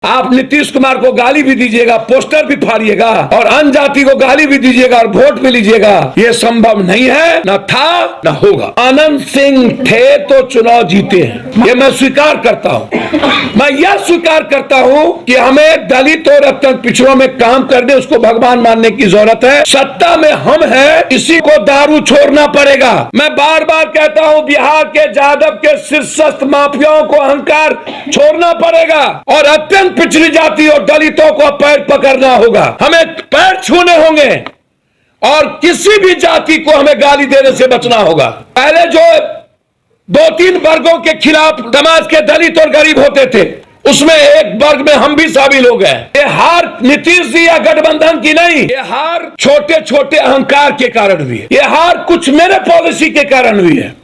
आप नीतीश कुमार को गाली भी दीजिएगा, पोस्टर भी फाड़िएगा और अन्य जाति को गाली भी दीजिएगा और वोट भी लीजिएगा, ये संभव नहीं है, न था न होगा। आनंद सिंह थे तो चुनाव जीते हैं, ये मैं स्वीकार करता हूँ। मैं यह स्वीकार करता हूँ कि हमें दलित और अत्यंत पिछड़ों में काम करने, उसको भगवान मानने की जरूरत है। सत्ता में हम हैं, इसी को दारू छोड़ना पड़ेगा। मैं बार बार कहता हूँ, बिहार के जादव के शीर्षस्थ माफियाओं को अहंकार छोड़ना पड़ेगा और अत्यंत पिछड़ी जाति और दलितों को पैर पकड़ना होगा। हमें पैर छूने होंगे और किसी भी जाति को हमें गाली देने से बचना होगा। पहले जो 2-3 वर्गों के खिलाफ समाज के दलित और गरीब होते थे, उसमें एक वर्ग में हम भी शामिल हो गए। ये हार नीतीश जी या गठबंधन की नहीं, ये हार छोटे छोटे अहंकार के कारण हुई है। ये हार कुछ मेरे पॉलिसी के कारण हुई है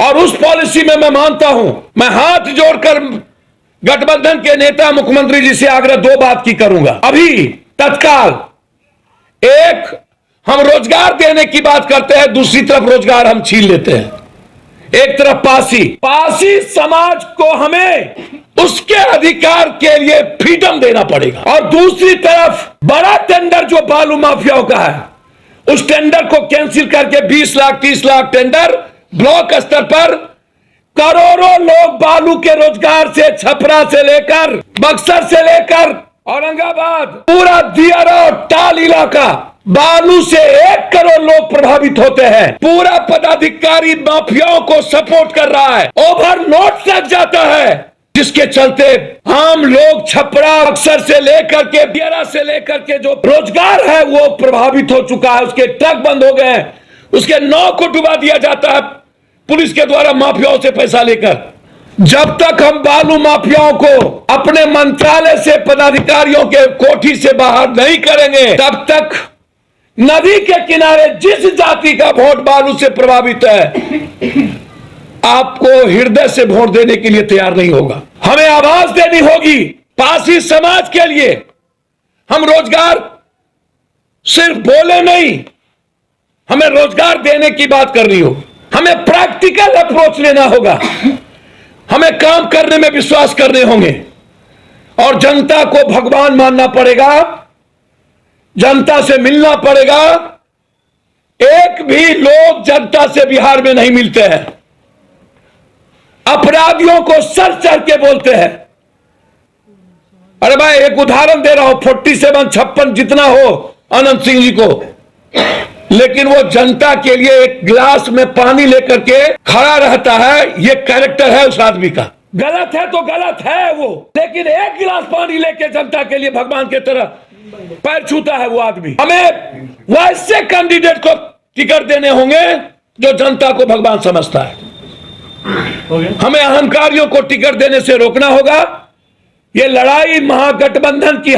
और उस पॉलिसी में मैं मानता हूं। मैं हाथ जोड़कर गठबंधन के नेता मुख्यमंत्री जी से आग्रह 2 बात की करूंगा। अभी तत्काल एक, हम रोजगार देने की बात करते हैं, दूसरी तरफ रोजगार हम छीन लेते हैं। एक तरफ पासी समाज को हमें उसके अधिकार के लिए फ्रीडम देना पड़ेगा और दूसरी तरफ बड़ा टेंडर जो बालू माफियाओं का है, उस टेंडर को कैंसिल करके 20 लाख 30 लाख टेंडर ब्लॉक स्तर पर करोड़ों लोग बालू के रोजगार से, छपरा से लेकर बक्सर से लेकर औरंगाबाद, पूरा दियारा और टाल इलाका, बालू से 1 करोड़ लोग प्रभावित होते हैं। पूरा पदाधिकारी माफियाओं को सपोर्ट कर रहा है, ओवर नोट लग जाता है, जिसके चलते आम लोग छपरा बक्सर से लेकर के दियारा से लेकर के जो रोजगार है वो प्रभावित हो चुका है। उसके ट्रक बंद हो गए, उसके नाव को डुबा दिया जाता है पुलिस के द्वारा माफियाओं से पैसा लेकर। जब तक हम बालू माफियाओं को अपने मंत्रालय से, पदाधिकारियों के कोठी से बाहर नहीं करेंगे, तब तक नदी के किनारे जिस जाति का वोट बालू से प्रभावित है, आपको हृदय से वोट देने के लिए तैयार नहीं होगा। हमें आवाज देनी होगी पासी समाज के लिए। हम रोजगार सिर्फ बोले नहीं, हमें रोजगार देने की बात करनी होगी। हमें प्रैक्टिकल अप्रोच लेना होगा, हमें काम करने में विश्वास करने होंगे और जनता को भगवान मानना पड़ेगा, जनता से मिलना पड़ेगा। एक भी लोग जनता से बिहार में नहीं मिलते हैं, अपराधियों को सर चढ़ के बोलते हैं। अरे भाई, एक उदाहरण दे रहा हूं, 47 56 जितना हो आनंद सिंह जी को, लेकिन वो जनता के लिए एक गिलास में पानी लेकर के खड़ा रहता है। ये कैरेक्टर है उस आदमी का। गलत है तो गलत है वो, लेकिन एक गिलास पानी लेके जनता के लिए भगवान की तरह पैर छूता है वो आदमी। हमें वैसे कैंडिडेट को टिकट देने होंगे जो जनता को भगवान समझता है। हमें अहंकारियों को टिकट देने से रोकना होगा। ये लड़ाई महागठबंधन की